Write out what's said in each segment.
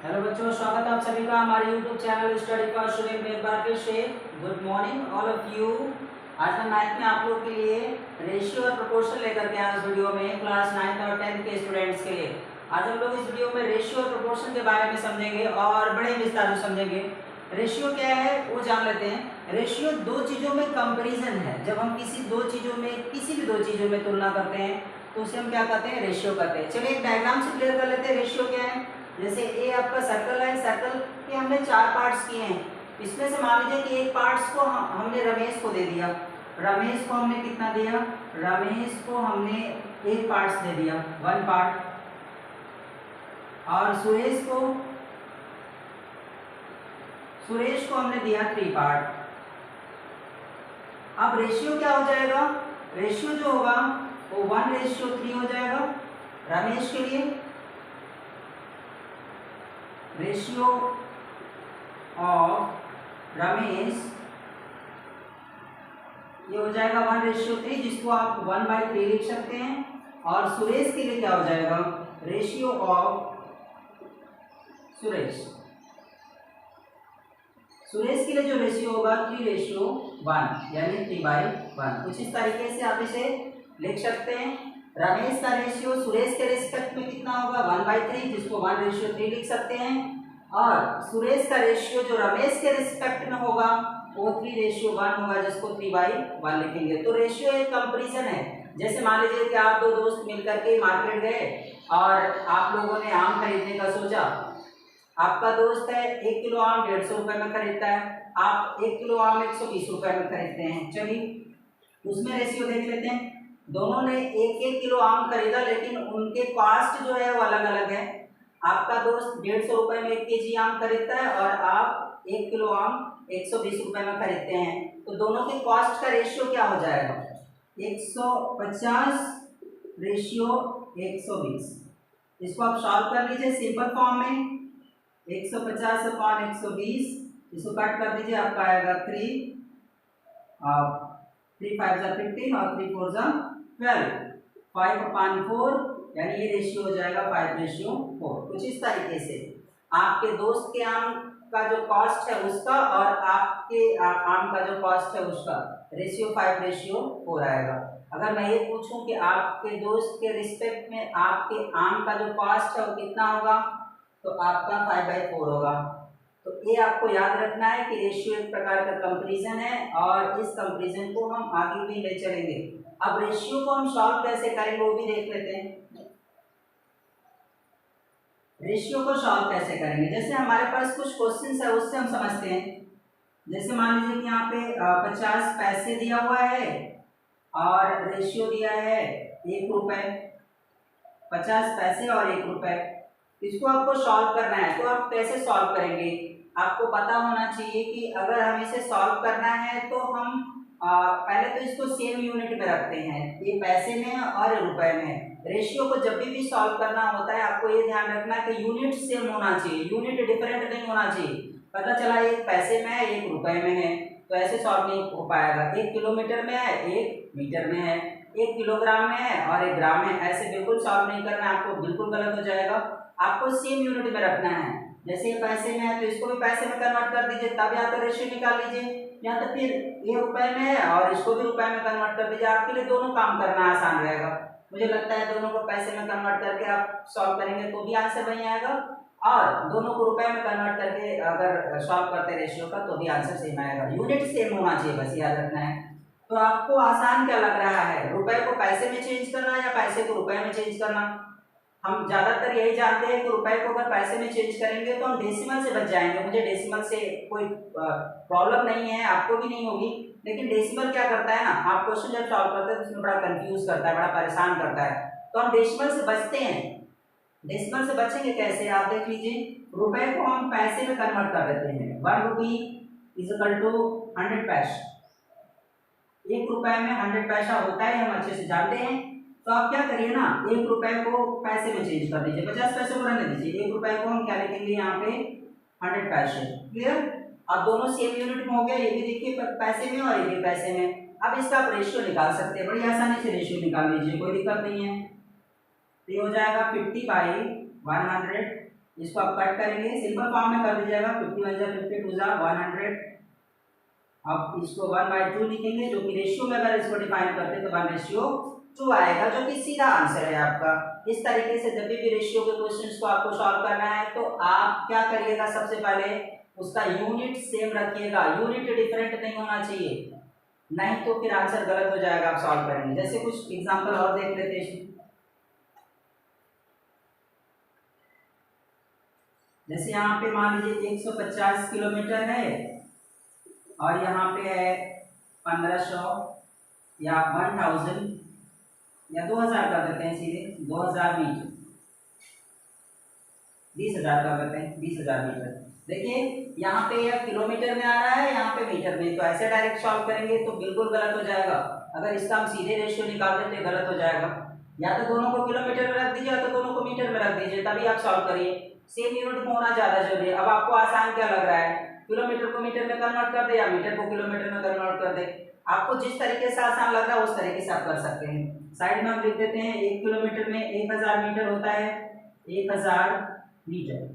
Hello बच्चों, स्वागत है आप सभी का हमारे YouTube channel study for student में एक बार फिर से। Good morning all of you. आज मैं नाइन्थ में आप लोग के लिए रेशियो और प्रोपोर्शन लेकर के आया इस वीडियो में क्लास 9th और 10th के स्टूडेंट्स के लिए। आज हम लोग इस वीडियो में रेशियो और प्रोपोर्शन के बारे में समझेंगे और बड़े विस्तार से समझेंगे। रेशियो क्या है वो जान लेते हैं। रेशियो दो चीज़ों में कंपेरिजन है। जब हम किसी भी दो चीज़ों में तुलना करते हैं तो उसे हम क्या कहते हैं, रेशियो कहते हैं। चलिए एक डायग्राम से क्लियर कर लेते हैं रेशियो क्या है। जैसे ए आपका सर्कल है, सर्कल के हमने 4 पार्ट्स किए हैं। इसमें से मान लीजिए कि एक पार्ट्स को हमने रमेश को दे दिया। रमेश को हमने कितना दिया, रमेश को हमने एक पार्ट्स दे दिया, 1 पार्ट। और सुरेश को हमने दिया 3 पार्ट। अब रेशियो क्या हो जाएगा, रेशियो जो होगा वो 1:3 हो जाएगा रमेश के लिए। रेशियो ऑफ रमेश ये हो जाएगा 1:3, जिसको आप 1/3 लिख सकते हैं। और सुरेश के लिए क्या हो जाएगा, रेशियो ऑफ सुरेश के लिए जो रेशियो होगा 3:1 यानी 3/1। कुछ इस तरीके से आप इसे लिख सकते हैं। रमेश का रेशियो सुरेश के रिस्पेक्ट में कितना होगा, 1/3, जिसको 1:3 लिख सकते हैं। और सुरेश का रेशियो जो रमेश के रिस्पेक्ट में होगा वो 3:1 होगा, जिसको 3/1 लिखेंगे। तो रेशियो एक कंपैरिजन है। जैसे मान लीजिए कि आप 2 दोस्त मिलकर के मार्केट गए और आप लोगों ने आम खरीदने का सोचा। आपका दोस्त है 1 किलो आम 150 रुपए में खरीदता है, आप 1 किलो आम 120 रुपए में खरीदते हैं। चलिए उसमें रेशियो देख लेते हैं। दोनों ने 1-1 किलो आम खरीदा, लेकिन उनके कॉस्ट जो है वो अलग अलग है। आपका दोस्त 150 रुपए में 1 केजी आम खरीदता है और आप 1 किलो आम 120 रुपए में खरीदते हैं। तो दोनों के कॉस्ट का रेशियो क्या हो जाएगा, 150:120। इसको आप सॉल्व कर लीजिए सिंपल फॉर्म में। 150/120, इसको कट कर दीजिए, आपका आएगा 3 5 15 और 3 4 12, 5/4 यानी ये रेशियो हो जाएगा 5:4। कुछ इस तरीके से आपके दोस्त के आम का जो कॉस्ट है उसका और आपके आम का जो कॉस्ट है उसका रेशियो 5:4 आएगा। अगर मैं ये पूछूं कि आपके दोस्त के रिस्पेक्ट में आपके आम का जो कॉस्ट है वो कितना होगा, तो आपका 5/4 होगा। तो ये आपको याद रखना है कि रेशियो एक प्रकार का कंपैरिजन है और इस कंपैरिजन को हम आगे भी ले चलेंगे। अब रेशियो को हम सॉल्व कैसे करेंगे वो भी देख लेते हैं। रेशियो को सॉल्व कैसे करेंगे, जैसे हमारे पास कुछ क्वेश्चंस है उससे हम समझते हैं। जैसे मान लीजिए कि यहाँ पे 50 पैसे दिया हुआ है और रेशियो दिया है 1 रुपए। 50 पैसे और 1 रुपए, इसको आपको सॉल्व करना है। तो आप कैसे सॉल्व करेंगे, आपको पता होना चाहिए कि अगर हम इसे सॉल्व करना है तो हम पहले तो इसको सेम यूनिट में रखते हैं, ये पैसे में और रुपए में। रेशियो को जब भी सॉल्व करना होता है आपको ये ध्यान रखना है कि यूनिट सेम होना चाहिए, यूनिट डिफरेंट नहीं होना चाहिए। पता चला एक पैसे में है 1 रुपए में है तो ऐसे सॉल्व नहीं हो पाएगा। 1 किलोमीटर में है 1 मीटर में है, 1 किलोग्राम में है और 1 ग्राम में, ऐसे बिल्कुल सॉल्व नहीं करना है, आपको बिल्कुल गलत हो जाएगा। आपको सेम यूनिट में रखना है। जैसे ये पैसे में है तो इसको भी पैसे में कन्वर्ट कर दीजिए, तब या तो रेशियो निकाल लीजिए, या तो फिर ये रुपए में है और इसको भी रुपए में कन्वर्ट कर दीजिए। आपके लिए दोनों काम करना आसान रहेगा। मुझे लगता है दोनों को पैसे में कन्वर्ट करके आप सॉल्व करेंगे तो भी आंसर वही आएगा, और दोनों को रुपए में कन्वर्ट करके अगर सॉल्व करते रेशियो का तो भी आंसर सेम आएगा। यूनिट सेम होना चाहिए, बस याद रखना है। तो आपको आसान क्या लग रहा है, रुपए को पैसे में चेंज करना या पैसे को रुपए में चेंज करना? हम ज्यादातर यही जानते हैं कि रुपए को अगर पैसे में चेंज करेंगे तो हम डेसिमल से बच जाएंगे। मुझे डेसिमल से कोई प्रॉब्लम नहीं है, आपको भी नहीं होगी, लेकिन डेसिमल क्या करता है ना, आप क्वेश्चन जब सॉल्व करते हैं तो उसमें बड़ा कंफ्यूज करता है, बड़ा परेशान करता है। तो हम डेसिमल से बचते हैं। डेसिमल से बचेंगे कैसे, आप देख लीजिए। रुपए को हम पैसे में कन्वर्ट कर देते हैं। 1 रुपी = 100 पैसे। 1 रुपए में 100 पैसा होता है, हम अच्छे से जानते हैं। तो आप क्या करिए ना, 1 रुपए को पैसे में चेंज कर दीजिए, 50 पैसे को रहने दीजिए। 1 रुपए को हम क्या लिखेंगे यहाँ पे, 100 पैसे। क्लियर? अब दोनों सेम यूनिट में हो गया, ये भी देखिए पैसे में और ये भी पैसे में। अब इसका आप रेशियो निकाल सकते हैं, बड़ी आसानी से रेशियो निकाल लीजिए, कोई दिक्कत नहीं है। तो ये हो जाएगा 50/100 इसको आप कट करेंगे, सिंपल फॉर्म में कर दीजिएगा, 50 × 50 2 100। अब इसको 1/2 लिखेंगे, जो कि रेशियो में अगर इसको डिफाइन करते हैं तो 1:2 आएगा, जो कि सीधा आंसर है आपका। इस तरीके से जब भी रेशियो के क्वेश्चंस को आपको सॉल्व करना है तो आप क्या करिएगा, सबसे पहले उसका यूनिट सेम रखिएगा, यूनिट डिफरेंट नहीं होना चाहिए, नहीं तो फिर आंसर गलत हो जाएगा आप सॉल्व करेंगे। जैसे कुछ एग्जांपल और देख लेते हैं। जैसे यहाँ पे मान लीजिए 150 किलोमीटर है और यहाँ पे है 1500 या 1000 या 2000 कर देते हैं, सीधे 2000 मीटर, 20,000 कर देते हैं, 20,000 मीटर। देखिए यहाँ पे यह किलोमीटर में आ रहा है, यहाँ पे मीटर में, तो ऐसे डायरेक्ट सॉल्व करेंगे तो बिल्कुल गलत हो जाएगा। अगर इसका हम सीधे रेशियो निकाल देते हैं गलत हो जाएगा। या तो दोनों को किलोमीटर में रख दीजिए या तो दोनों को मीटर में रख दीजिए, तभी आप सॉल्व करिए। सेम यूनिट में होना ज्यादा जरूरी है। अब आपको आसान क्या लग रहा है, किलोमीटर को मीटर में कन्वर्ट कर दे या मीटर को किलोमीटर में कन्वर्ट कर दे, आपको जिस तरीके से आसान लग रहा है उस तरीके से आप कर सकते हैं। साइड में हम लिख देते हैं 1 किलोमीटर में 1000 मीटर होता है, 1000 मीटर।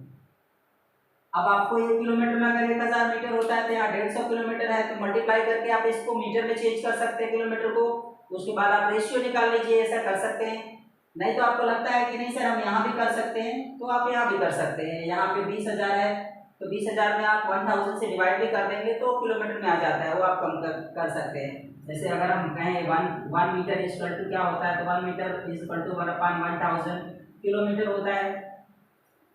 अब आपको 1 किलोमीटर में अगर 1000 मीटर होता है तो यहाँ 150 किलोमीटर है, तो मल्टीप्लाई करके आप इसको मीटर में चेंज कर सकते हैं किलोमीटर को, उसके बाद आप रेशियो निकाल लीजिए, ऐसा कर सकते हैं। नहीं तो आपको लगता है कि नहीं सर हम यहाँ भी कर सकते हैं, तो आप यहाँ भी कर सकते हैं। यहाँ पे 20,000 है तो 20,000 में आप 1000 से डिवाइड भी कर देंगे तो किलोमीटर में आ जाता है, वो आप कम कर सकते हैं। जैसे अगर हम कहें 1 मीटर इक्वल टू क्या होता है, तो 1 मीटर इक्वल टू 1/1000 किलोमीटर होता है।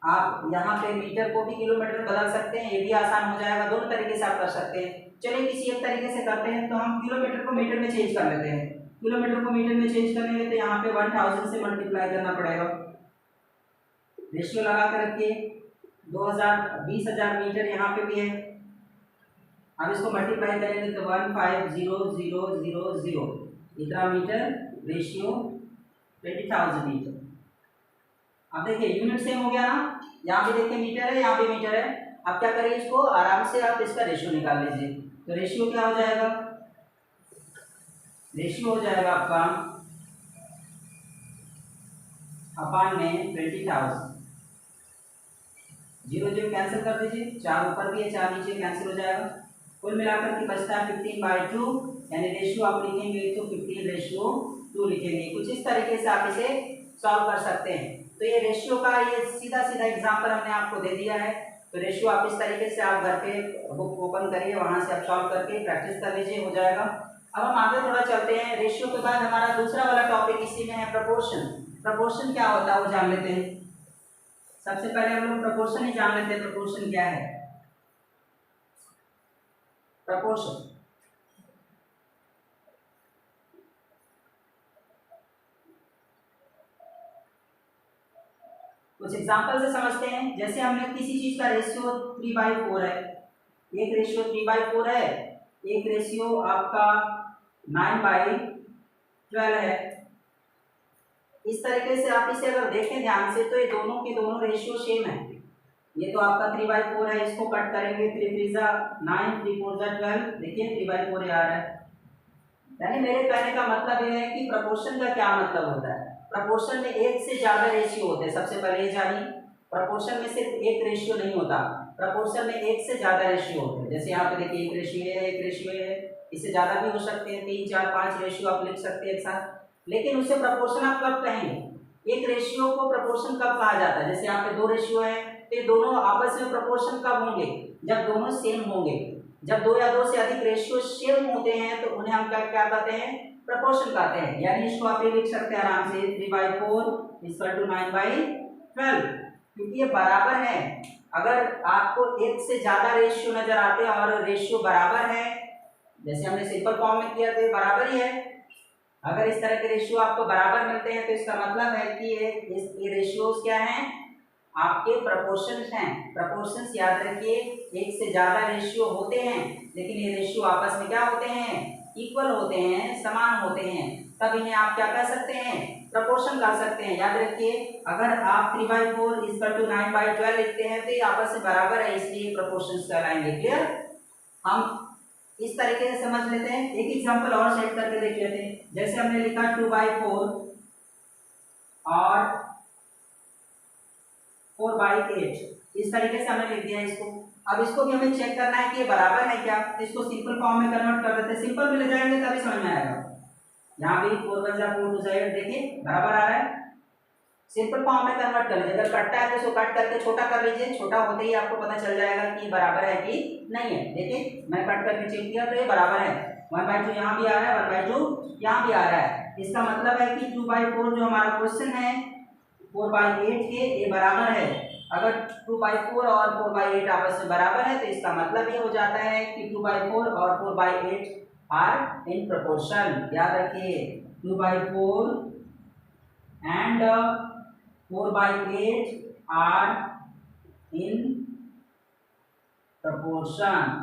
आप यहाँ पे मीटर को भी किलोमीटर में बदल सकते हैं, ये भी आसान हो जाएगा, दोनों तरीके से आप कर सकते हैं। चलिए किसी एक तरीके से करते हैं, तो हम किलोमीटर को मीटर में चेंज कर लेते हैं। किलोमीटर को मीटर में चेंज करने तो यहाँ पे 1000 से मल्टीप्लाई करना पड़ेगा, रेशियो लगा कर रखिए। 20,000 मीटर यहाँ पे भी है, अब इसको मल्टीप्लाई करेंगे तो 150,000 इतना मीटर, रेशियो 20,000 मीटर। अब देखिए यूनिट सेम हो गया ना, यहाँ पे देखिए मीटर है, यहाँ पे मीटर है। अब क्या करिए, इसको आराम से आप इसका रेशियो निकाल लीजिए। तो रेशियो क्या हो जाएगा, रेशियो हो जाएगा आपका अपान में 20,000, 0 कैंसिल कर दीजिए, 4 ऊपर भी है 4 नीचे कैंसिल हो जाएगा। कुल मिलाकर के बचता है 15/2, यानी रेशियो आप लिखेंगे तो 15:2 लिखेंगे। कुछ इस तरीके से आप इसे सॉल्व कर सकते हैं। तो ये रेशियो का ये सीधा सीधा एग्जांपल हमने आपको दे दिया है। तो रेशियो आप इस तरीके से आप घर पे बुक ओपन करिए, वहां से आप सॉल्व करके प्रैक्टिस कर लीजिए, हो जाएगा। अब हम आगे थोड़ा चलते हैं। रेशियो के बाद हमारा दूसरा वाला टॉपिक इसी में है प्रपोर्शन। प्रपोर्शन क्या होता है वो जान लेते हैं। सबसे पहले हम लोग प्रपोर्शन ही जान लेते हैं, प्रपोर्शन क्या है। प्रपोर्शन कुछ एग्जांपल से समझते हैं। जैसे हमने किसी चीज का रेशियो 3/4 है, एक रेशियो 3/4 है, एक रेशियो आपका 9/12 है। इस तरीके से आप इसे अगर देखें ध्यान से तो ये दोनों के दोनों रेशियो सेम है। ये तो आपका 3/4 है, इसको कट करेंगे 3 3 9 3 4 12, देखिए 3/4 आ रहा है। यानी मेरे कहने का मतलब यह है कि प्रपोर्शन का क्या मतलब होता है। प्रपोर्शन में एक से ज्यादा रेशियो होते हैं, सबसे पहले ये जानिए। प्रपोर्शन में सिर्फ एक रेशियो नहीं होता, प्रपोर्शन में एक से ज्यादा रेशियो होते हैं। जैसे यहाँ पे देखिए एक रेशियो है, एक रेशियो है, इससे ज्यादा भी हो सकते हैं, 3 4 5 रेशियो आप लिख सकते हैं एक साथ। लेकिन उसे प्रपोर्शन आप कब कहेंगे, एक रेशियो को प्रपोर्शन कब कहा जाता है। जैसे यहाँ पे 2 रेशियो है तो दोनों आपस में प्रपोर्शन कब होंगे, जब दोनों सेम होंगे। जब 2 या 2 से अधिक रेशियो सेम होते हैं तो उन्हें हम क्या क्या कहते हैं, प्रपोर्शन कहते हैं। यानी इसको आप ये लिख सकते हैं आराम से 3/4 = 9/12, क्योंकि ये बराबर है। अगर आपको एक से ज्यादा रेशियो नजर आते हैं और रेशियो बराबर है, जैसे हमने सिंपल फॉर्म में किया तो बराबर ही है। अगर इस तरह के रेशियो आपको बराबर मिलते हैं तो इसका मतलब है कि ये रेशियोज क्या हैं, आपके प्रपोर्शंस हैं। प्रपोर्शंस याद रखिए, एक से ज्यादा रेशियो होते हैं लेकिन ये रेशियो आपस में क्या होते हैं, इक्वल होते हैं, समान होते हैं, तब इन्हें आप क्या कर सकते हैं, प्रपोर्शन कर सकते हैं। याद रखिए अगर आप 3/4 = 9/12 लिखते हैं तो ये आपस में बराबर है, इसलिए प्रपोर्शंस कहलाएंगे। क्लियर, हम इस तरीके से समझ लेते हैं। एक एग्जांपल और सेट करके देख लेते हैं। जैसे हमने लिखा 2/4 और 4/8 इस तरीके से हमने लिख दिया इसको। अब इसको भी हमें चेक करना है कि ये बराबर है क्या, तो इसको सिंपल फॉर्म में कन्वर्ट कर देते हैं। सिंपल में ले जाएंगे तभी समझ में आएगा। यहाँ भी 4 × 4 2 8 देखिए बराबर आ रहा है। सिंपल फॉर्म में कन्वर्ट कर लीजिए, अगर कटता है तो इसको कट करके छोटा कर लीजिए, छोटा होते ही आपको पता चल जाएगा कि बराबर है कि नहीं है। देखिए मैं कट करके चेक किया तो ये बराबर है। 1/2 यहाँ भी आ रहा है, 1/2 यहाँ भी आ रहा है। इसका मतलब है कि 2/4 जो हमारा क्वेश्चन है 4/8 के ये बराबर है। अगर 2/4 और 4/8 आपस में बराबर है तो इसका मतलब ये हो जाता है कि 2/4 और 4/8 आर इन प्रोपोर्शन। याद रखिए 2/4 and 4/8 are in proportion.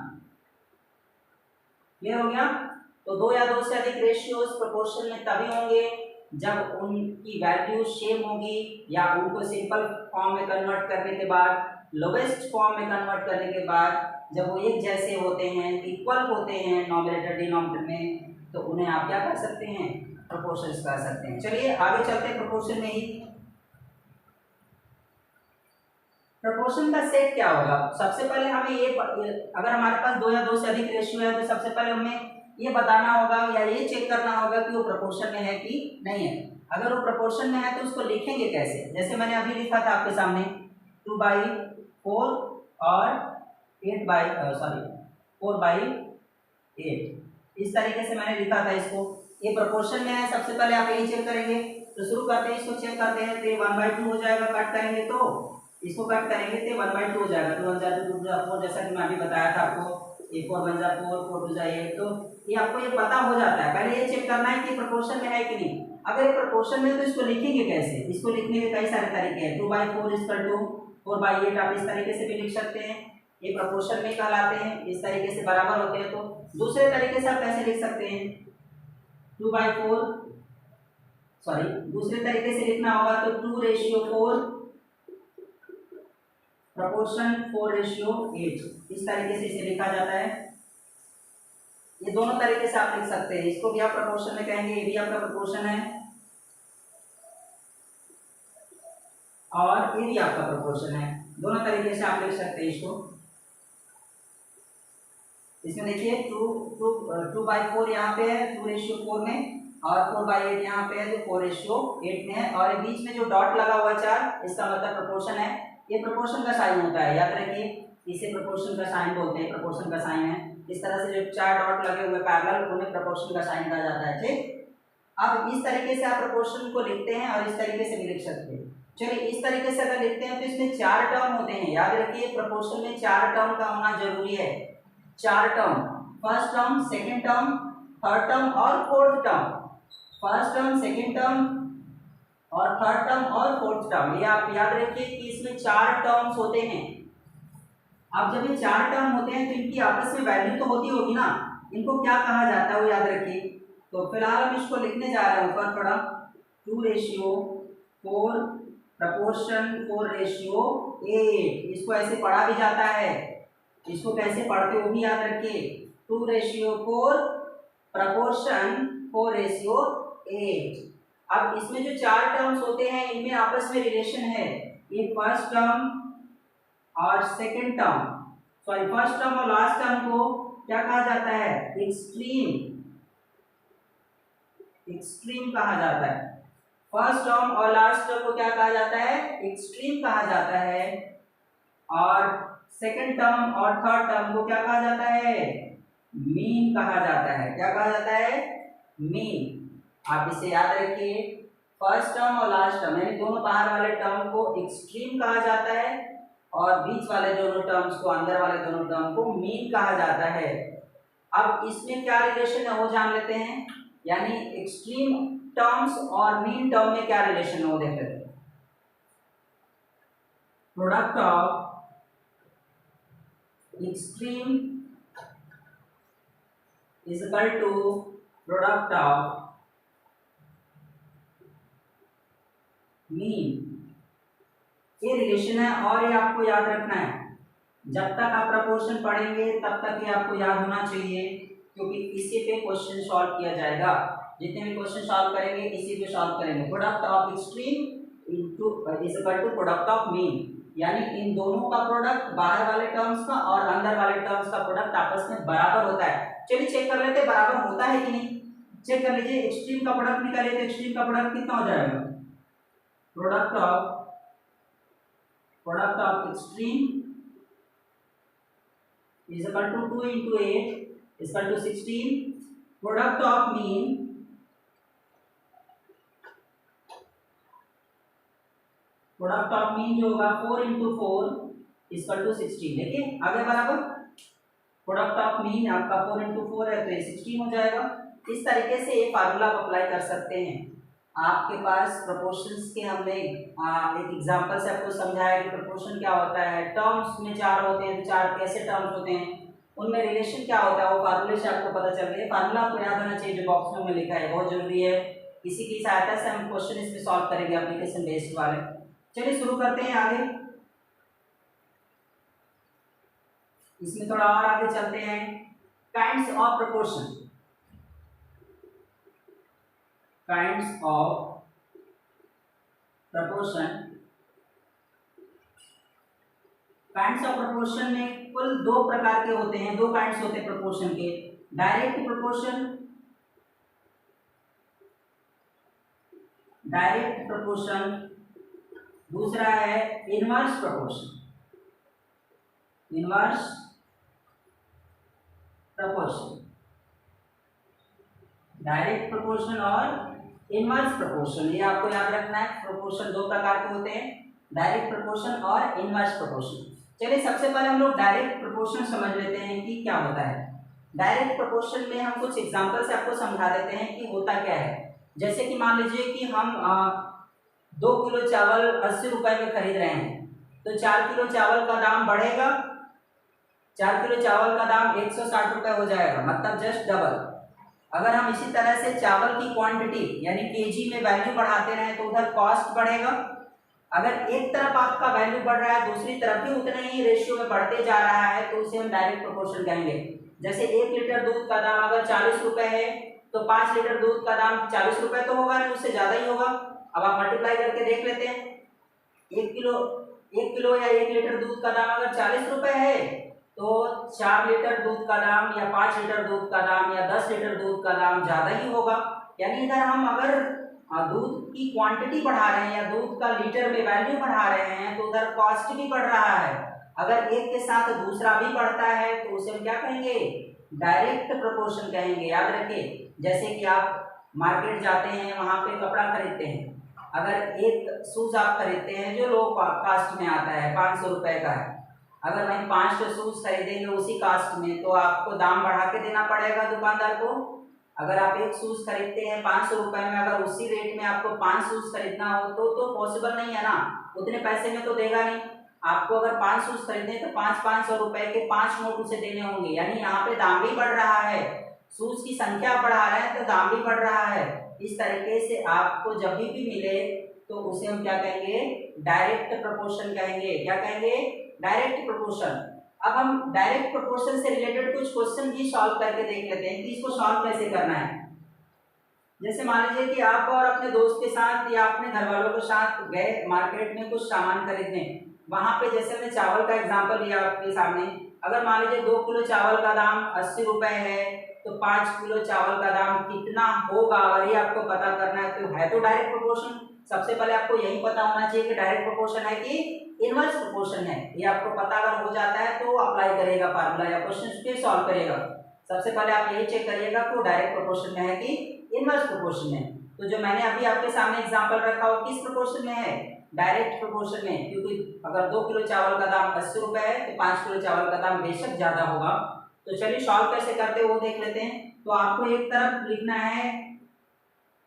Clear हो गया। तो 2 या 2 से अधिक रेशियोज प्रोपोर्शन में तभी होंगे जब उनकी वैल्यू सेम होगी या उनको सिंपल फॉर्म में कन्वर्ट करने के बाद, लोवेस्ट फॉर्म में कन्वर्ट करने के बाद जब वो एक जैसे होते हैं, इक्वल होते हैं नॉमिनेटर डिनोमिनेटर में, तो उन्हें आप क्या कर सकते हैं, प्रोपोर्शंस कर सकते हैं। चलिए आगे चलते हैं प्रोपोर्शन में ही। प्रोपोर्शन का सेट क्या होगा। सबसे पहले हमें ये अगर हमारे पास 2 या 2 से अधिक रेशियो है तो सबसे पहले हमें ये बताना होगा या ये चेक करना होगा कि वो प्रोपोर्शन में है कि नहीं है। अगर वो प्रोपोर्शन में है तो उसको लिखेंगे कैसे। जैसे मैंने अभी लिखा था आपके सामने 2/4 और 4/8 इस तरीके से मैंने लिखा था इसको। ये प्रोपोर्शन में है, सबसे पहले आप यही चेक करेंगे। तो शुरू करते हैं, इसको चेक करते हैं। तो 1/2 हो जाएगा, कट करेंगे तो इसको कट करेंगे तो 1/2 हो जाएगा। 2 × 2 = 4 जैसा कि मैं अभी बताया था आपको। 4 × 4 4 × 8 तो ये आपको ये पता हो जाता है। पहले ये चेक करना है कि प्रोपोर्शन में है कि नहीं। अगर ये प्रोपोर्शन में है तो इसको लिखेंगे कैसे। इसको लिखने के कई सारे तरीके हैं। 2/4 = 4/8 आप इस तरीके से भी लिख सकते हैं, ये प्रोपोर्शन में कहलाते हैं, इस तरीके से बराबर होते हैं। तो दूसरे तरीके से आप कैसे लिख सकते हैं, 2/4 दूसरे तरीके से लिखना होगा तो 2/4 प्रोपोर्शन 4/8 इस तरीके से इसे लिखा जाता है। ये दोनों तरीके से आप लिख सकते हैं। इसको भी आप प्रोपोर्शन में कहेंगे, ये भी आपका प्रोपोर्शन है और ये भी आपका प्रोपोर्शन है। दोनों तरीके से आप लिख सकते हैं इसको। इसमें देखिए 2/4 यहाँ पे है 2/4 में, और 4/8 यहाँ पे है जो 4/8 में है, और बीच में जो डॉट लगा हुआ 4 इसका मतलब प्रोपोर्शन है। ये प्रोपोर्शन का साइन होता है, याद रखिए इसे प्रोपोर्शन का साइन बोलते हैं, प्रोपोर्शन का साइन है। इस तरह से जो 4 डॉट लगे हुए पैरेलल उन्हें प्रोपोर्शन का साइन कहा जाता है। ठीक, अब इस तरीके से आप प्रोपोर्शन को लिखते हैं और इस तरीके से भी लिख सकते हैं। चलिए इस तरीके से अगर लिखते हैं तो इसमें 4 टर्म होते हैं। याद रखिए प्रोपोर्शन में 4 टर्म का होना जरूरी है। 4 term, first term, second term, third term और fourth term. First term, second term और थर्ड टर्म और फोर्थ टर्म, ये आप याद रखिए कि इसमें 4 टर्म्स होते हैं। अब जब ये 4 टर्म होते हैं तो इनकी आपस में वैल्यू तो होती होगी ना, इनको क्या कहा जाता है वो याद रखिए। तो फिलहाल हम इसको लिखने जा रहे हैं ऊपर थोड़ा 2/4 प्रोपोर्शन 4/8। इसको ऐसे पढ़ा भी जाता है, इसको कैसे पढ़ते वो भी याद रखिए। 2/4 प्रोपोर्शन 4/8। अब इसमें जो 4 टर्म्स होते हैं इनमें आपस में रिलेशन है। ये फर्स्ट टर्म और सेकंड टर्म, फर्स्ट टर्म और लास्ट टर्म को क्या कहा जाता है, एक्सट्रीम कहा जाता है। फर्स्ट टर्म और लास्ट टर्म को क्या कहा जाता है, एक्सट्रीम कहा जाता है। और सेकंड टर्म और थर्ड टर्म को क्या कहा जाता है, मीन कहा जाता है। क्या कहा जाता है, मीन। आप इसे याद रखिए, फर्स्ट टर्म और लास्ट टर्म यानी दोनों बाहर वाले टर्म को एक्सट्रीम कहा जाता है और बीच वाले दोनों टर्म्स को, अंदर वाले दोनों टर्म को मीन कहा जाता है। अब इसमें क्या रिलेशन है वो जान लेते हैं, यानी एक्सट्रीम टर्म्स और मीन टर्म में क्या रिलेशन है वो देखते हैं। Product of extreme is equal to product of mean, ये रिलेशन है और ये आपको याद रखना है। जब तक आप प्रोपोर्शन पढ़ेंगे तब तक ये आपको याद होना चाहिए, क्योंकि इसी पे क्वेश्चन सॉल्व किया जाएगा। जितने भी क्वेश्चन सॉल्व करेंगे इसी पे सॉल्व करेंगे। Product of extreme is equal to product of mean. यानी इन दोनों का प्रोडक्ट, बाहर वाले टर्म्स का और अंदर वाले टर्म्स का प्रोडक्ट आपस में बराबर होता है। चलिए चेक कर लेते हैं बराबर होता है कि नहीं। चेक कर लीजिए, एक्सट्रीम का प्रोडक्ट निकालिए तो एक्सट्रीम का प्रोडक्ट कितना हो जाएगा, product of extreme is equal to 2 into 8 is equal to 16, product of mean जो होगा 4 into 4 is equal to 16। देखिए आगे बराबर, प्रोडक्ट ऑफ मीन आपका 4 into 4 है तो ये 16 हो जाएगा। इस तरीके से ये फार्मूला आप अप्लाई कर सकते हैं। आपके पास प्रोपोर्शंस के हमने एक एग्जांपल से आपको समझाया कि प्रोपोर्शन क्या होता है, टर्म्स में चार होते हैं तो चार कैसे टर्म्स होते हैं, उनमें रिलेशन क्या होता है, वो फार्मूले से आपको पता चल गया। फार्मूला आपको याद होना चाहिए, जो बॉक्स में लिखा है बहुत जरूरी है। इसी की सहायता से हम क्वेश्चन इसमें सॉल्व करेंगे एप्लीकेशन बेस्ड वाले। चलिए शुरू करते हैं आगे, इसमें थोड़ा और आगे चलते हैं। Kinds of proportion, kinds of proportion. Kinds of proportion में कुल दो प्रकार के होते हैं, दो काइंड्स होते हैं प्रोपोर्शन के, डायरेक्ट प्रोपोर्शन, दूसरा है इनवर्स प्रोपोर्शन, डायरेक्ट प्रोपोर्शन और इनवर्स प्रोपोर्शन, ये आपको याद रखना है। प्रोपोर्शन दो प्रकार के होते हैं, डायरेक्ट प्रोपोर्शन और इनवर्स प्रोपोर्शन। चलिए सबसे पहले हम लोग डायरेक्ट प्रोपोर्शन समझ लेते हैं कि क्या होता है। डायरेक्ट प्रोपोर्शन में हम कुछ एग्जांपल से आपको समझा देते हैं कि होता क्या है। जैसे कि मान लीजिए कि हम 2 किलो चावल 80 रुपए में खरीद रहे हैं, तो 4 किलो चावल का दाम बढ़ेगा, 4 किलो चावल का दाम 160 रुपए हो जाएगा, मतलब जस्ट डबल। अगर हम इसी तरह से चावल की क्वांटिटी यानी केजी में वैल्यू बढ़ाते रहें तो उधर कॉस्ट बढ़ेगा। अगर एक तरफ आपका वैल्यू बढ़ रहा है दूसरी तरफ भी उतना ही रेशियो में बढ़ते जा रहा है तो उसे हम डायरेक्ट प्रोपोर्शन कहेंगे। जैसे 1 लीटर दूध का दाम अगर 40 रुपए है तो 5 लीटर दूध का दाम 40 रुपए तो होगा नहीं, उससे ज़्यादा ही होगा। अब आप मल्टीप्लाई करके देख लेते हैं, 1 किलो या 1 लीटर दूध का दाम अगर 40 रुपए है तो 4 लीटर दूध का दाम या 5 लीटर दूध का दाम या 10 लीटर दूध का दाम ज़्यादा ही होगा। यानी इधर हम अगर दूध की क्वांटिटी बढ़ा रहे हैं या दूध का लीटर में वैल्यू बढ़ा रहे हैं तो उधर कॉस्ट भी बढ़ रहा है। अगर एक के साथ दूसरा भी बढ़ता है तो उसे हम क्या कहेंगे, डायरेक्ट प्रोपोर्शन कहेंगे। याद रखिए, जैसे कि आप मार्केट जाते हैं, वहाँ पे कपड़ा खरीदते हैं, अगर एक शूज आप खरीदते हैं जो लो कास्ट में आता है 500 रुपए का है, अगर वहीं 5 शूज खरीदेंगे उसी कास्ट में तो आपको दाम बढ़ा के देना पड़ेगा दुकानदार को। अगर आप एक शूज खरीदते हैं 500 रुपए में, अगर उसी रेट में आपको 5 शूज खरीदना हो तो पॉसिबल नहीं है ना, उतने पैसे में तो देगा नहीं। आपको अगर 5 शूज खरीदने तो 500 रुपए के 5 नोट उसे देने होंगे। यानी यहाँ पे दाम भी बढ़ रहा है, शूज की संख्या बढ़ा रहे हैं तो दाम भी बढ़ रहा है। इस तरीके से आपको जब भी मिले तो उसे हम क्या कहेंगे, डायरेक्ट प्रोपोर्शन कहेंगे। क्या कहेंगे, डायरेक्ट प्रोपोर्शन। अब हम डायरेक्ट प्रोपोर्शन से रिलेटेड कुछ क्वेश्चन भी सॉल्व करके देख लेते हैं कि इसको सॉल्व कैसे करना है। जैसे मान लीजिए कि आप और अपने दोस्त के साथ या अपने घर वालों के साथ गए मार्केट में कुछ सामान खरीदने, वहां पे जैसे मैंने चावल का एग्जांपल लिया आपके सामने, अगर मान लीजिए 2 किलो चावल का दाम 80 रुपए है तो 5 किलो चावल का दाम कितना होगा, अगर ये आपको पता करना है तो डायरेक्ट प्रोपोर्शन। सबसे पहले आपको यही पता होना चाहिए कि डायरेक्ट प्रोपोर्शन है कि इनवर्स प्रोपोर्शन है। ये आपको पता अगर हो जाता है तो अप्लाई करेगा फार्मूला या क्वेश्चन पे सॉल्व करेगा। सबसे पहले आप यही चेक करिएगा कि वो डायरेक्ट प्रोपोर्शन में है कि इनवर्स प्रोपोर्शन में। तो जो मैंने अभी आपके सामने एग्जांपल रखा हो किस प्रोपोर्शन में है, डायरेक्ट प्रोपोर्शन में, क्योंकि अगर 2 किलो चावल का दाम 80 रुपए है तो 5 किलो चावल का दाम बेशक ज्यादा होगा। तो चलिए सॉल्व कैसे करते हो वो देख लेते हैं। तो आपको एक तरफ लिखना है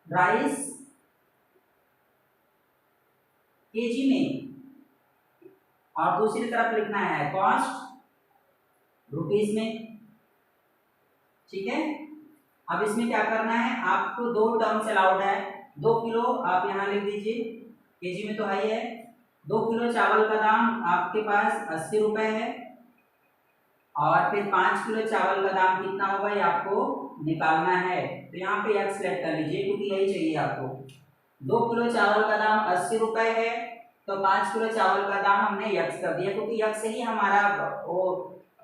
राइस केजी में और दूसरी तरफ लिखना है कॉस्ट रुपीज में, ठीक है। अब इसमें क्या करना है, आपको दो टर्म्स अलाउड है। 2 किलो आप यहाँ लिख दीजिए, केजी में तो है ही है। 2 किलो चावल का दाम आपके पास 80 रुपए है और फिर 5 किलो चावल का दाम कितना होगा ये आपको निकालना है। तो यहाँ पे एक्स सेलेक्ट कर लीजिए क्योंकि यही चाहिए आपको। 2 किलो चावल का दाम 80 रुपए है तो 5 किलो चावल का दाम हमने यक्स कर दिया, क्योंकि यक्स ही हमारा वो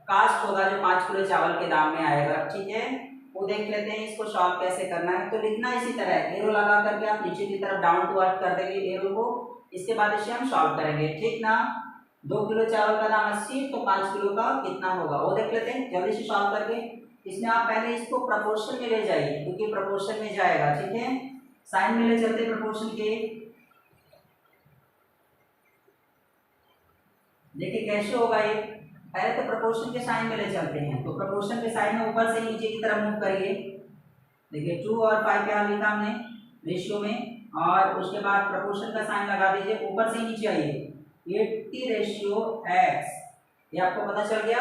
कास्ट होगा जो 5 किलो चावल के दाम में आएगा। ठीक है, वो देख लेते हैं इसको सॉल्व कैसे करना है। तो लिखना इसी तरह है, एरो लगा करके आप नीचे की तरफ डाउन टू अर्थ कर देंगे एरो को, इसके बाद इसे हम सॉल्व करेंगे। ठीक ना, 2 किलो चावल का दाम 80, तो 5 किलो का कितना होगा वो देख लेते हैं जल्दी से सॉल्व करके। इसमें आप पहले इसको प्रपोर्शन में ले जाइए, क्योंकि प्रपोर्शन में जाएगा। ठीक है, साइन में ले चलते प्रपोर्शन के। देखिए कैसे होगा ये, पहले तो प्रपोर्शन के साइन में ले चलते हैं। तो प्रपोर्शन के साइन में ऊपर से नीचे की तरफ मूव करिए। देखिए 2 और 5 क्या लिखा हमने रेशियो में, और उसके बाद प्रपोर्शन का साइन लगा दीजिए, ऊपर से नीचे आइए 80/x, ये आपको पता चल गया।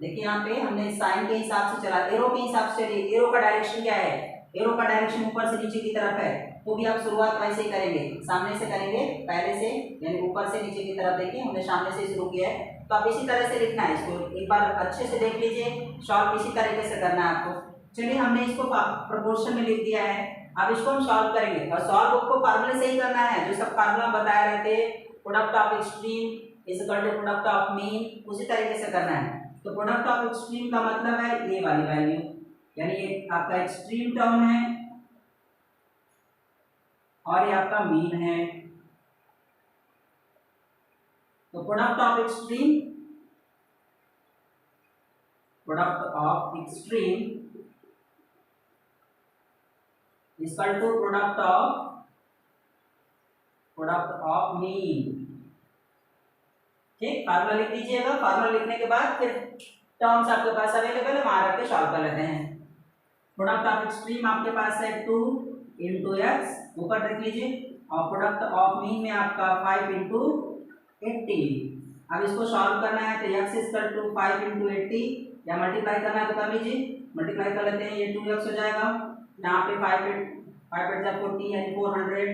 देखिए यहाँ पे हमने साइन के हिसाब से चला, एरो के हिसाब से। एरो का डायरेक्शन क्या है, एरो का डायरेक्शन ऊपर से नीचे की तरफ है, तो भी आप शुरुआत वैसे ही करेंगे, सामने से करेंगे पहले से, यानी ऊपर से नीचे की तरफ। देखिए हमने सामने से शुरू किया है, तो आप इसी तरह से लिखना है इसको। एक बार अच्छे से देख लीजिए, सॉल्व इसी तरीके से करना है आपको। चलिए हमने इसको प्रोपोर्शन में लिख दिया है, अब इसको हम सॉल्व करेंगे। और सॉल्व आपको फार्मूले से ही करना है, जो सब फार्मूला बताए रहते हैं, product of extreme is equal to product of mean, उसी तरीके से करना है। तो प्रोडक्ट ऑफ एक्सट्रीम का मतलब है ये वाली वैल्यू, यानी ये आपका एक्सट्रीम टर्म है और ये आपका मीन है। तो product of extreme equal to product of mean. ठीक, फार्मूला लिख दीजिएगा। फार्मूला लिखने के बाद फिर टर्म्स आपके पास अवेलेबल है, वहां रख के सॉल्व कर लेते हैं। प्रोडक्ट ऑफ एक्सट्रीम आपके पास है 2 × x, ऊपर रख लीजिए, और प्रोडक्ट ऑफ मीन में आपका 5 × 80। अब इसको सॉल्व करना है, तो x इक्वल टू 5 × 80, या मल्टीप्लाई करना है तो कर लीजिए, मल्टीप्लाई कर लेते हैं, ये 2x हो जाएगा। यहाँ पे 5 × 40 यानी 400,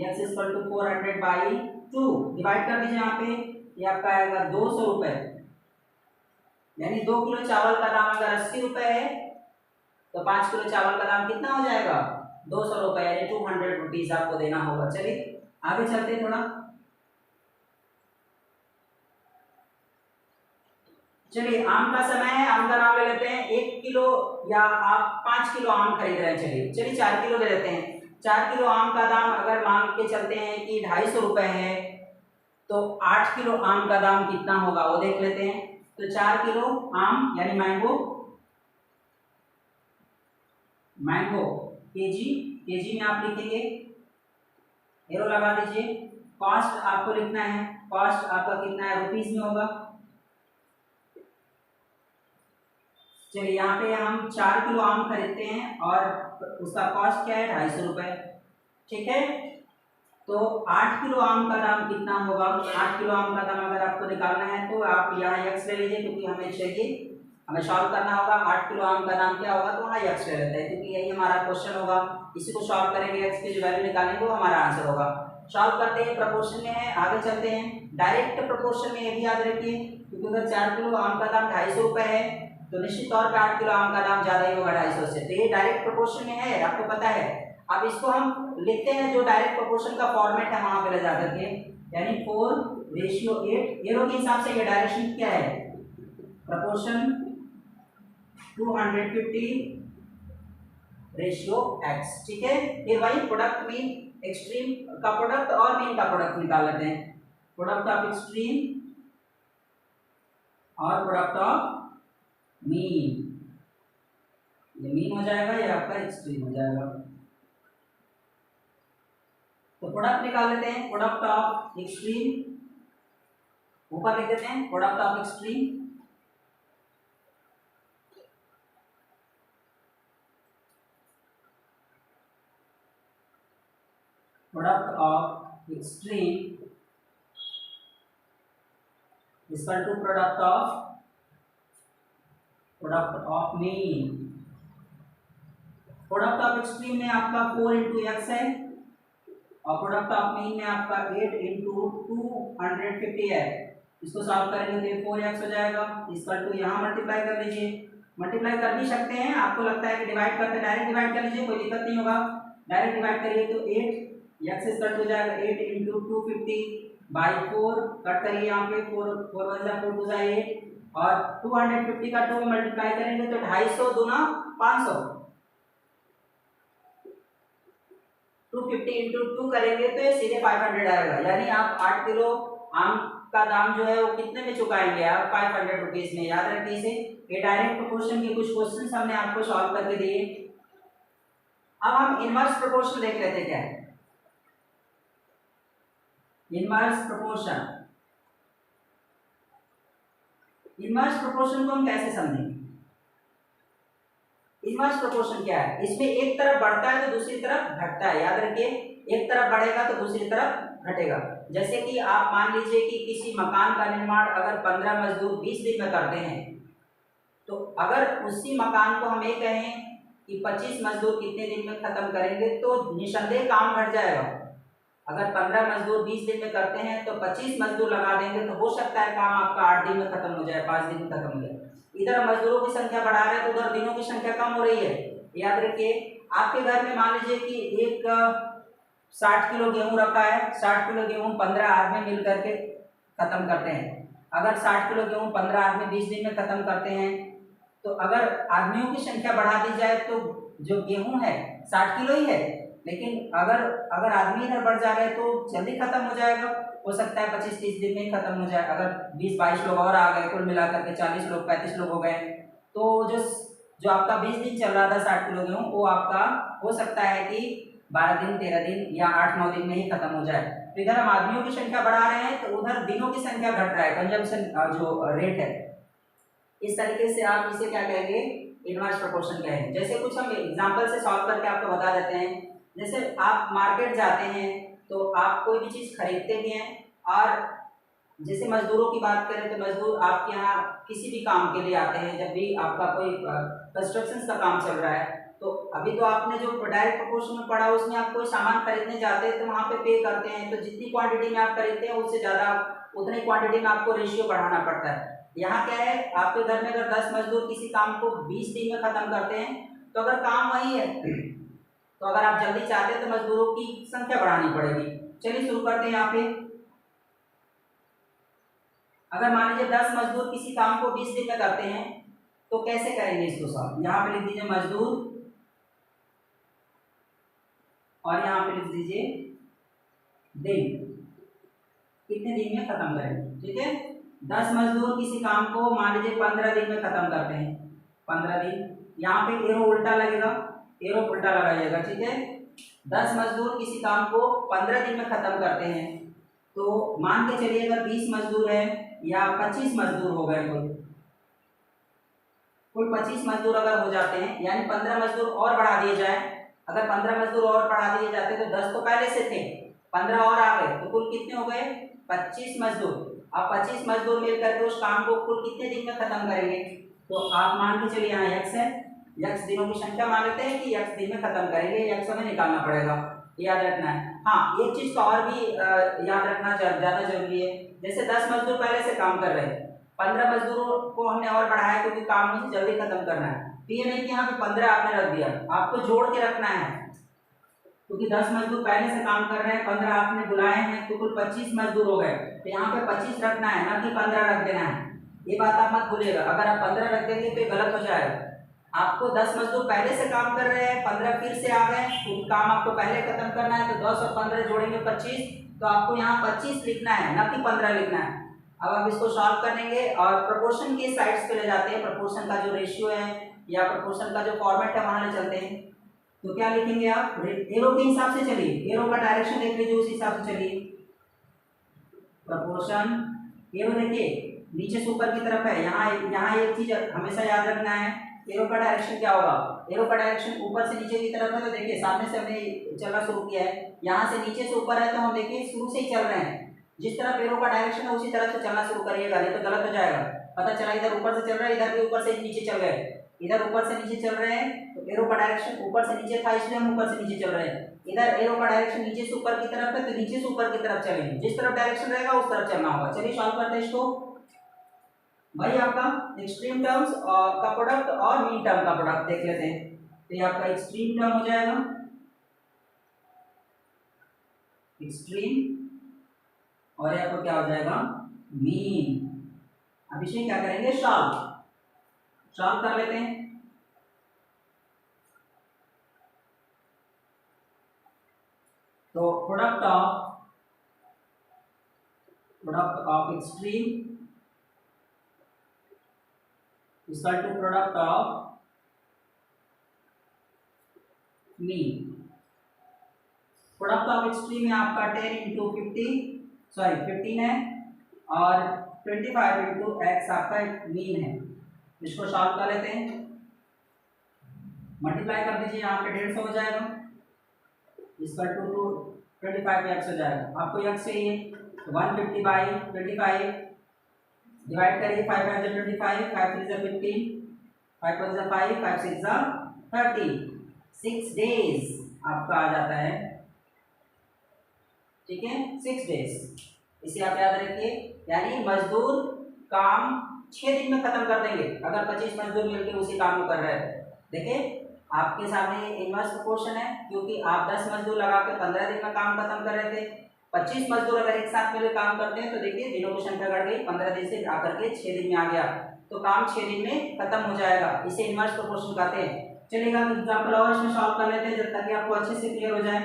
x इक्वल टू 400/2, डिवाइड कर दीजिए। यहाँ पे ये आपका आएगा 200 रुपये, यानी 2 किलो चावल का दाम अगर 80 रुपये है, तो 5 किलो चावल का दाम कितना हो जाएगा 200 रुपये, यानी 200 रुपीज आपको देना होगा। चलिए आगे चलते हैं थोड़ा। चलिए आम का समय है, आम का नाम ले लेते हैं। 1 किलो या आप 5 किलो आम खरीद रहे हैं, चलिए 4 किलो ले लेते हैं। 4 किलो आम का दाम अगर मान के चलते हैं कि 250 रुपये है, तो 8 किलो आम का दाम कितना होगा वो देख लेते हैं। तो 4 किलो आम यानी मैंगो केजी में आप लिखेंगे, एरो लगा दीजिए। कॉस्ट आपको लिखना है, कॉस्ट आपका कितना है रुपीस में होगा। चलिए यहाँ पे हम 4 किलो आम खरीदते हैं और उसका कॉस्ट क्या है 250 रुपये। ठीक है, तो 8 किलो आम का दाम कितना होगा। 8 किलो आम का दाम अगर आपको निकालना है तो आप यहाँ x ले लीजिए, क्योंकि हमें चाहिए, हमें सॉल्व करना होगा। 8 किलो आम का दाम क्या होगा, तो वहाँ x ले लेते हैं, क्योंकि यही हमारा क्वेश्चन होगा। इसी को सॉल्व करेंगे, x की जो वैल्यू निकालेंगे वो हमारा आंसर होगा। सॉल्व करते हैं, प्रपोर्शन में है, आगे चलते हैं। डायरेक्ट प्रपोर्शन में ये भी याद रखिए, क्योंकि अगर 4 किलो आम का दाम 250 रुपये है, तो निश्चित तौर पर 8 किलो आम का दाम ज़्यादा ही होगा 250 से। तो ये डायरेक्ट प्रपोर्शन में है, आपको पता है। अब इसको हम लिखते हैं, जो डायरेक्ट प्रोपोर्शन का फॉर्मेट है वहां पे ले जाकर के, यानी 4:8। एरो के हिसाब से ये डायरेक्शन क्या है, प्रोपोर्शन 250/x। ठीक है, फिर वही प्रोडक्ट मीन एक्सट्रीम का प्रोडक्ट और मीन का प्रोडक्ट निकाल लेते हैं। प्रोडक्ट ऑफ एक्सट्रीम और प्रोडक्ट ऑफ मीन, ये मीन हो जाएगा, ये आपका एक्सट्रीम हो जाएगा। तो प्रोडक्ट निकाल लेते हैं, प्रोडक्ट ऑफ एक्सट्रीम ऊपर लिख देते हैं, product of extreme equal to product of mean. Product of extreme में आपका 4 × x है, और प्रोडक्ट ऑफ मीन में आपका 8 × 250 है। इसको सॉल्व करेंगे तो 4x हो जाएगा, इक्वल टू यहाँ मल्टीप्लाई कर लीजिए। मल्टीप्लाई कर भी सकते हैं, आपको लगता है कि डिवाइड करते डायरेक्ट डिवाइड कर लीजिए, कोई दिक्कत नहीं होगा। डायरेक्ट डिवाइड करिए तो 8 x इक्वल टू हो जाएगा 8 × 250, बाई 4 कट करिए यहाँ पे 4 4 1 4 2 8 और 250 का 2 मल्टीप्लाई करेंगे तो 250 दूना 500 250 इंटू 2 करेंगे तो ये सीधे 500 आएगा। यानी आप 8 किलो आम का दाम जो है वो कितने में चुकाएंगे आप 500 रुपीज में। याद रखिए इसे। ये डायरेक्ट प्रोपोर्शन के कुछ क्वेश्चन हमने आपको सॉल्व करके दिए। अब हम इनवर्स प्रोपोर्शन देख लेते क्या है। इनवर्स प्रोपोर्शन, इनवर्स प्रोपोर्शन को हम कैसे समझेंगे? इनवर्स प्रोपोर्शन क्या है? इसमें एक तरफ बढ़ता है तो दूसरी तरफ घटता है। याद रखिए, एक तरफ बढ़ेगा तो दूसरी तरफ घटेगा। जैसे कि आप मान लीजिए कि किसी मकान का निर्माण अगर 15 मजदूर 20 दिन में करते हैं, तो अगर उसी मकान को हम ये कहें कि 25 मजदूर कितने दिन में खत्म करेंगे तो निसंदेह काम घट जाएगा। अगर 15 मजदूर 20 दिन में करते हैं तो 25 मजदूर लगा देंगे तो हो सकता है काम आपका 8 दिन में खत्म हो जाए, 5 दिन में खत्म हो जाए। इधर मजदूरों की संख्या बढ़ा रहे हैं तो उधर दिनों की संख्या कम हो रही है। याद रखिए, आपके घर में मान लीजिए कि एक 60 किलो गेहूं रखा है, 60 किलो गेहूं 15 आदमी मिल करके खत्म करते हैं। अगर 60 किलो गेहूं 15 आदमी 20 दिन में खत्म करते हैं तो अगर आदमियों की संख्या बढ़ा दी जाए तो जो गेहूं है 60 किलो ही है, लेकिन अगर अगर आदमी इधर बढ़ जा रहे हैं तो जल्दी खत्म हो जाएगा। हो सकता है 25-30 दिन में ही खत्म हो जाए। अगर 20-22 लोग और आ गए, कुल मिलाकर के 40 लोग 35 लोग हो गए, तो जो जो आपका 20 दिन चल रहा था 60 किलो गेहूं वो आपका हो सकता है कि 12 दिन 13 दिन या 8-9 दिन में ही खत्म हो जाए। तो इधर हम आदमियों की संख्या बढ़ा रहे हैं तो उधर दिनों की संख्या घट रहा है, कंजम्पशन जो रेट है। इस तरीके से आप इसे क्या कहेंगे? इनवर्स प्रोपोर्शन कहेंगे। जैसे कुछ हम एग्जांपल से सॉल्व करके आपको बता देते हैं। जैसे आप मार्केट जाते हैं तो आप कोई भी चीज़ खरीदते भी हैं, और जैसे मजदूरों की बात करें तो मजदूर आपके यहाँ किसी भी काम के लिए आते हैं। जब भी आपका कोई कंस्ट्रक्शन का काम चल रहा है तो अभी तो आपने जो डायरेक्ट प्रोपोर्शन में पढ़ा उसमें आप कोई सामान खरीदने जाते हैं तो वहाँ पे करते हैं, तो जितनी क्वांटिटी में आप खरीदते हैं उससे ज़्यादा उतनी क्वांटिटी में आपको रेशियो बढ़ाना पड़ता है। यहाँ क्या है, आपके घर में अगर 10 मजदूर किसी काम को 20 दिन में खत्म करते हैं तो अगर काम वही है तो अगर आप जल्दी चाहते हैं तो मजदूरों की संख्या बढ़ानी पड़ेगी। चलिए शुरू करते हैं। यहाँ पे अगर मान लीजिए 10 मजदूर किसी काम को 20 दिन में करते हैं तो कैसे करेंगे इसको सॉल्व? यहाँ पे लिख दीजिए मजदूर और यहाँ पे लिख दीजिए दिन, कितने दिन में खत्म करेंगे। ठीक है, 10 मजदूर किसी काम को मान लीजिए 15 दिन में खत्म करते हैं, 15 दिन। यहाँ पे एरो उल्टा लगेगा, एरो उल्टा लगाइएगा। ठीक है, 10 मजदूर किसी काम को 15 दिन में खत्म करते हैं तो मान के चलिए अगर 20 मजदूर है या 25 मजदूर हो गए, कुल 25 मजदूर अगर हो जाते हैं, यानी 15 मजदूर और बढ़ा दिए जाए। अगर 15 मजदूर और बढ़ा दिए जाते तो 10 तो पहले से थे, 15 और आ गए तो कुल कितने हो गए? 25 मजदूर। अब 25 मजदूर मिलकर के उस काम को कुल कितने दिन में खत्म करेंगे? तो आप मान के चलिए यहाँ x है, x दिनों की संख्या मान लेते हैं कि x दिन में खत्म करेंगे, x हमें निकालना पड़ेगा, याद रखना है। हाँ, एक चीज तो और भी याद रखना ज्यादा जरूरी है। जैसे 10 मजदूर पहले से काम कर रहे हैं, 15 मजदूरों को हमने और बढ़ाया क्योंकि काम मुझे जल्दी खत्म करना है। तो ये नहीं कि यहाँ पे 15 आपने रख दिया, आपको जोड़ के रखना है क्योंकि 10 मजदूर पहले से काम कर रहे हैं, 15 आपने बुलाए हैं तो कुल 25 मजदूर हो गए। तो यहाँ पे 25 रखना है, ना कि 15 रख देना है। ये बात आप मत भूलिएगा। अगर आप 15 रख देंगे तो गलत हो जाएगा। आपको 10 मजदूर पहले से काम कर रहे हैं, 15 फिर से आ गए, तो काम आपको पहले खत्म करना है तो 10 और 15 जोड़ेंगे 25, तो आपको यहाँ 25 लिखना है, ना कि 15 लिखना है। अब आप इसको सॉल्व करेंगे और प्रोपोर्शन के साइड्स पे ले जाते हैं। प्रोपोर्शन का जो रेशियो है या प्रोपोर्शन का जो फॉर्मेट है वहां ले चलते हैं। तो क्या लिखेंगे आप? एरो के हिसाब से चलिए, एरो का डायरेक्शन देख लीजिए, उस हिसाब से चलिए। प्रोपोर्शन एरो देखिए नीचे से ऊपर की तरफ है। यहाँ एक चीज हमेशा याद रखना है, एरो का डायरेक्शन क्या होगा? एरो का डायरेक्शन ऊपर से नीचे की तरफ है। तो देखिए सामने से हमने चलना शुरू किया है, यहाँ से नीचे से ऊपर है तो हम देखिए शुरू से ही चल रहे हैं। जिस तरफ एरो का डायरेक्शन है उसी तरफ से चलना शुरू करिएगा, नहीं तो गलत हो जाएगा। पता चला इधर ऊपर से चल रहा है, इधर भी ऊपर से नीचे चल गए, इधर ऊपर से नीचे चल रहे हैं तो एरो का डायरेक्शन ऊपर से नीचे था इसलिए हम ऊपर से नीचे चल रहे हैं। इधर एरो का डायरेक्शन नीचे से ऊपर की तरफ है तो नीचे से ऊपर की तरफ चलेंगे, जिस तरफ डायरेक्शन रहेगा उस तरफ चलना होगा। चलिए सॉल्व करते हैं इसको। भाई आपका एक्सट्रीम टर्म्स का प्रोडक्ट और मीन टर्म का प्रोडक्ट देख लेते हैं। तो ये आपका एक्सट्रीम टर्म हो जाएगा, एक्सट्रीम और ये आपको क्या हो जाएगा, मीन। अब इसे क्या करेंगे, सॉल्व कर लेते हैं। तो product of extreme equal to product of mean. Product of extreme में आपका 10 इंटू 15 है और 25 इंटू एक्स आपका मीन है। इसको सॉल्व कर लेते हैं, मल्टीप्लाई कर दीजिए, यहाँ पे 150 हो जाएगा, इसका 25 एक्स हो जाएगा। आपको एक्स चाहिए तो 150 बाई 25 डिवाइड करिए, 5 5 जा 25, 5 3 जा 15, 5 4 जा 5, 5 6 जा 30, 6 डेज आपका आ जाता है। ठीक है, 6 डेज, इसे आप याद रखिए। यानी मजदूर काम 6 दिन में खत्म कर देंगे अगर 25 मजदूर मिलकर उसी काम को कर रहे हैं। देखिए आपके सामने इनवर्स प्रोपोर्शन है, क्योंकि आप 10 मजदूर लगा के 15 दिन में काम खत्म कर रहे थे। 25 मजदूर अगर एक साथ मिलकर काम करते हैं तो देखिए दिनों की संख्या बढ़ गई, 15 दिन से आकर के 6 दिन में आ गया, तो काम 6 दिन में खत्म हो जाएगा। इसे इनवर्स प्रोपोर्शन कहते हैं। चलिएगा एग्जाम्पल और इसमें सॉल्व कर लेते हैं जब तक कि आपको अच्छे से क्लियर हो जाए।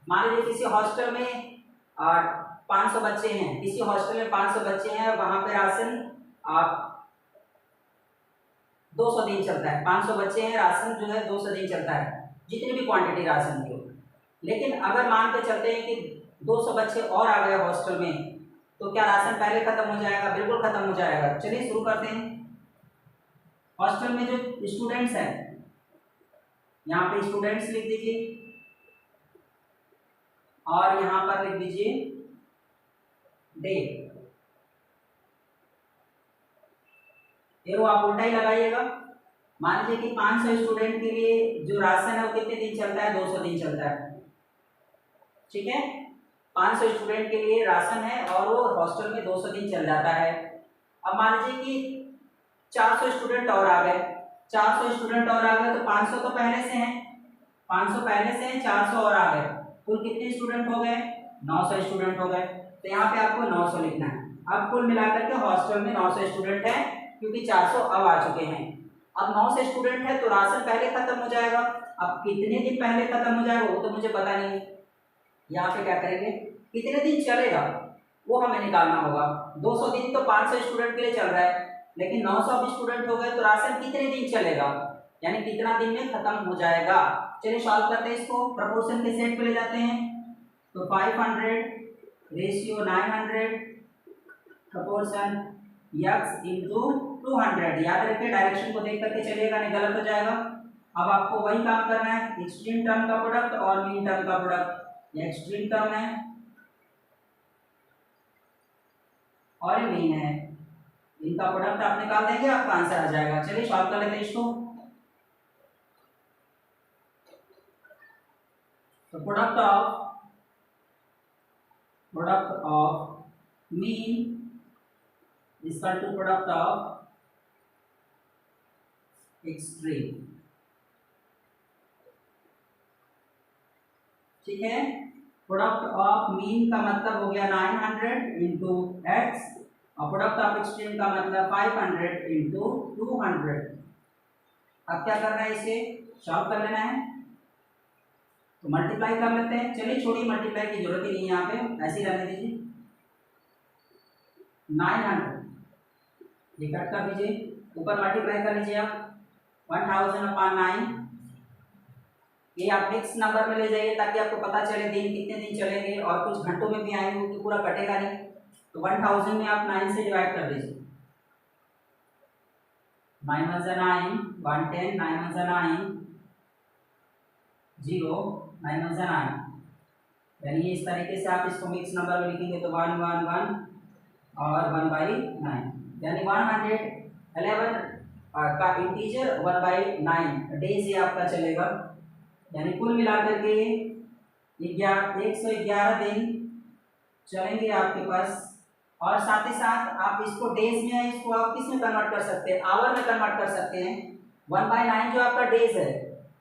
मान लीजिए किसी हॉस्टल में 500 बच्चे हैं, किसी हॉस्टल में 500 बच्चे हैं, वहां पे राशन आप 200 दिन चलता है। 500 बच्चे हैं, राशन जो है 200 दिन चलता है, जितनी भी क्वांटिटी राशन की हो। लेकिन अगर मान के चलते हैं कि 200 बच्चे और आ गए हॉस्टल में, तो क्या राशन पहले खत्म हो जाएगा? बिल्कुल खत्म हो जाएगा। चलिए शुरू करते हैं। हॉस्टल में जो स्टूडेंट्स हैं, यहाँ पे स्टूडेंट्स लिख दीजिए और यहाँ पर लिख दीजिए डे। वो आप उल्टा ही लगाइएगा। मान लीजिए कि 500 स्टूडेंट के लिए जो राशन है वो कितने दिन चलता है? 200 दिन चलता है। ठीक है, 500 स्टूडेंट के लिए राशन है और वो हॉस्टल में 200 दिन चल जाता है। अब मान लीजिए कि 400 स्टूडेंट और आ गए, 400 स्टूडेंट और आ गए, तो 500 तो पहले से हैं, 500 पहले से हैं, 400 और आ गए, कुल कितने स्टूडेंट हो गए? 900 स्टूडेंट हो गए। तो यहाँ पे आपको 900 लिखना है। अब कुल मिलाकर के हॉस्टल में 900 स्टूडेंट हैं, क्योंकि 400 अब आ चुके हैं। अब 900 स्टूडेंट है तो राशन पहले खत्म हो जाएगा। अब कितने दिन पहले खत्म हो जाएगा वो तो मुझे पता नहीं है। यहाँ पे क्या करेंगे, कितने दिन चलेगा वो हमें निकालना होगा। 200 दिन तो 500 स्टूडेंट के लिए चल रहा है, लेकिन 900 स्टूडेंट हो गए तो राशन कितने दिन चलेगा, यानी कितना दिन में खत्म हो जाएगा। चलिए सॉल्व करते हैं इसको, प्रोपोर्शन के सेट पे ले जाते हैं। तो 500 रेशियो 900 प्रोपोर्शन x इंटू 200। याद रखिए डायरेक्शन को देख करके चलिएगा, नहीं गलत हो जाएगा। अब आपको वही काम करना है, एक्सट्रीम टर्म का प्रोडक्ट और मीन टर्म का प्रोडक्ट। ये एक्सट्रीम टर्म है और ये मीन है, इनका प्रोडक्ट आप निकाल देंगे, आपका आंसर आ जाएगा। चलिए सॉल्व कर लेते हैं इसको। तो product of mean equal to product of extreme. ठीक है, प्रोडक्ट ऑफ मीन का मतलब हो गया 900 इंटू एक्स और प्रोडक्ट ऑफ एक्सट्रीम का मतलब 500 इंटू 200। अब क्या करना है, इसे सॉल्व कर लेना है। तो मल्टीप्लाई कर लेते हैं। चलिए छोड़िए, मल्टीप्लाई की जरूरत ही नहीं है, यहाँ पे ऐसे ही रहने दीजिए। 900 ये कट कर दीजिए, ऊपर मल्टीप्लाई कर लीजिए आप 1000/9। ये आप फिक्स नंबर में ले जाइए ताकि आपको पता चले दिन कितने दिन चलेंगे, और कुछ घंटों में भी आएंगे क्योंकि पूरा कटेगा नहीं। तो 1000 में आप 9 से डिवाइड कर दीजिए। 9 1 9, 110, 9 1 9, 0, 9 1 9। यानी इस तरीके से आप इसको मिक्स नंबर में लिखेंगे तो 1 1 1 और 1/9, यानी 111 का इंटीजर 1/9 डेज ये आपका चलेगा। यानी कुल मिलाकर के 111 दिन चलेंगे आपके पास। और साथ ही साथ आप इसको डेज में है, इसको आप किस में कन्वर्ट कर सकते हैं? आवर में कन्वर्ट कर सकते हैं। 1/9 जो आपका डेज है,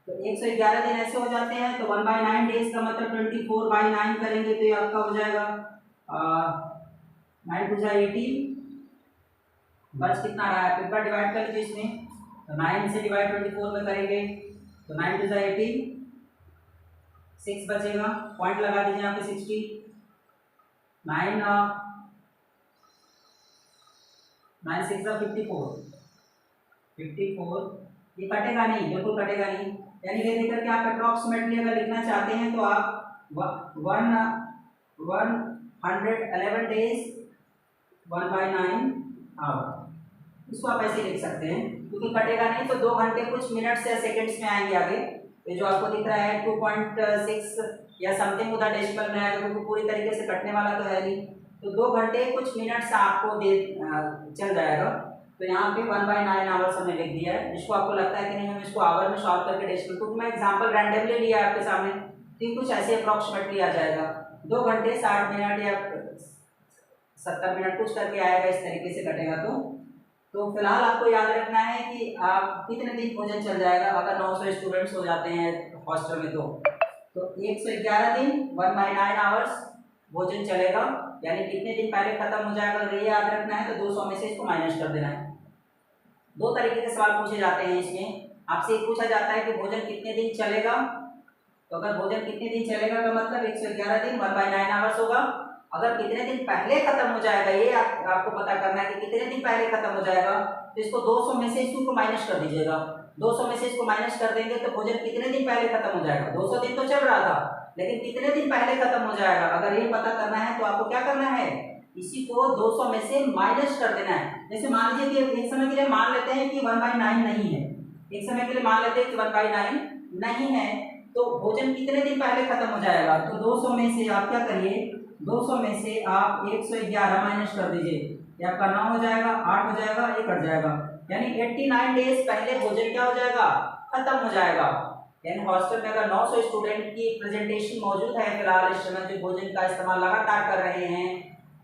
तो 111 दिन ऐसे हो जाते हैं, तो 1/9 डेज का मतलब 24/9 करेंगे तो ये आपका हो जाएगा 9 2 18, बच कितना रहा है, पेपर डिवाइड कर लीजिए इसमें, तो 9 से डिवाइड 24 में करेंगे तो 9 2 18, 6 बचेगा, पॉइंट लगा दीजिए यहाँ पे 60, 9 9 6 54, 54, ये कटेगा नहीं, बिल्कुल कटेगा नहीं, यानी ये देख करके आप अप्रोक्सीमेटली अगर लिखना चाहते हैं तो आप 111 डेज 1/9 आवर, इसको आप ऐसे लिख सकते हैं, क्योंकि कटेगा नहीं तो 2 घंटे कुछ मिनट्स या सेकंड्स में आएंगे आगे। ये जो आपको दिख रहा है 2.6 या समथिंग उधर डेसिमल में आएगा, क्योंकि पूरी तरीके से कटने वाला तो है नहीं, तो 2 घंटे कुछ मिनट्स आपको चल जाएगा। तो यहाँ पे 1/9 आवर्स हमने लिख दिया है, जिसको आपको लगता है कि नहीं हम इसको आवर में सॉल्व करके डेसिमल, क्योंकि मैं एग्जाम्पल रैंडमली लिया आपके सामने, तो कुछ ऐसे अप्रॉक्सीमेटली आ जाएगा, 2 घंटे 60 मिनट या 70 मिनट कुछ करके आएगा, इस तरीके से कटेगा। तो फिलहाल आपको याद रखना है कि आप कितने दिन भोजन चल जाएगा, अगर 900 स्टूडेंट्स हो जाते हैं हॉस्टल में तो 111 दिन 1/9 आवर्स भोजन चलेगा, यानी कितने दिन पहले खत्म हो जाएगा, अगर ये याद रखना है तो 200 में से इसको माइनस कर देना है। 2 तरीके के सवाल पूछे जाते हैं इसमें, आपसे एक पूछा जाता है कि भोजन कितने दिन चलेगा, तो अगर भोजन कितने दिन चलेगा का मतलब 111 दिन 1/9 आवर्स होगा। अगर कितने दिन पहले खत्म हो जाएगा, ये आपको पता करना है कि कितने दिन पहले खत्म हो जाएगा, तो इसको 200 में से इसको माइनस कर दीजिएगा, 200 में से इसको माइनस कर देंगे तो भोजन कितने दिन पहले खत्म हो जाएगा। 200 दिन तो चल रहा था, लेकिन कितने दिन पहले खत्म हो जाएगा, अगर ये पता करना है तो आपको क्या करना है, इसी को 200 में से माइनस कर देना है। जैसे मान लीजिए कि एक समय के लिए मान लेते हैं कि 1/9 नहीं है, एक समय के लिए मान लेते हैं कि 1/9 नहीं है, तो भोजन कितने दिन पहले खत्म हो जाएगा, तो 200 में से आप क्या करिए, 200 में से आप 111 माइनस कर दीजिए, ये आपका 9 हो जाएगा, 8 हो जाएगा, ये कट जाएगा, यानी 89 डेज पहले भोजन क्या हो जाएगा, खत्म हो जाएगा। यानी हॉस्टल में अगर 900 स्टूडेंट की प्रेजेंटेशन मौजूद है फिलहाल इस समय, जो भोजन का इस्तेमाल लगातार कर रहे हैं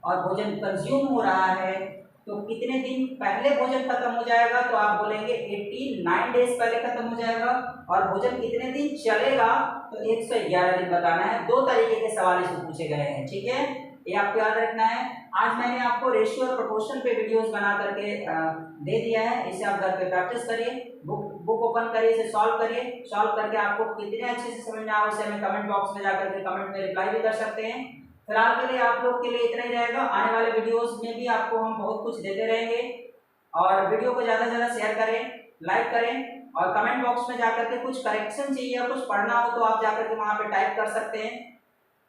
और भोजन कंज्यूम हो रहा है, तो कितने दिन पहले भोजन खत्म हो जाएगा, तो आप बोलेंगे 89 डेज पहले खत्म हो जाएगा, और भोजन कितने दिन चलेगा, तो 111 दिन बताना है। 2 तरीके के सवाल इसमें पूछे गए हैं, ठीक है, ये आपको याद रखना है। आज मैंने आपको रेशियो और प्रोपोर्शन पे वीडियोस बना करके दे दिया है, इसे आप घर पे प्रैक्टिस करिए, बुक ओपन करिए, इसे सॉल्व करिए, सॉल्व करके आपको कितने अच्छे से समझ में आए उसे हमें कमेंट बॉक्स में जाकर के कमेंट में रिप्लाई भी कर सकते हैं। फिलहाल के लिए आप लोग के लिए इतना ही रहेगा, आने वाले वीडियोस में भी आपको हम बहुत कुछ देते रहेंगे, और वीडियो को ज़्यादा से ज़्यादा शेयर करें, लाइक करें, और कमेंट बॉक्स में जाकर के कुछ करेक्शन चाहिए या कुछ पढ़ना हो तो आप जाकर के वहाँ पे टाइप कर सकते हैं।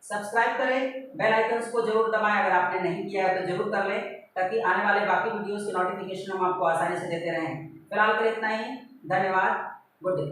सब्सक्राइब करें, बेल आइकन्स को जरूर दबाएं, अगर आपने नहीं किया है तो जरूर कर लें, ताकि आने वाले बाकी वीडियोस के नोटिफिकेशन हम आपको आसानी से देते रहें। फिलहाल के लिए इतना ही, धन्यवाद, गुड डे।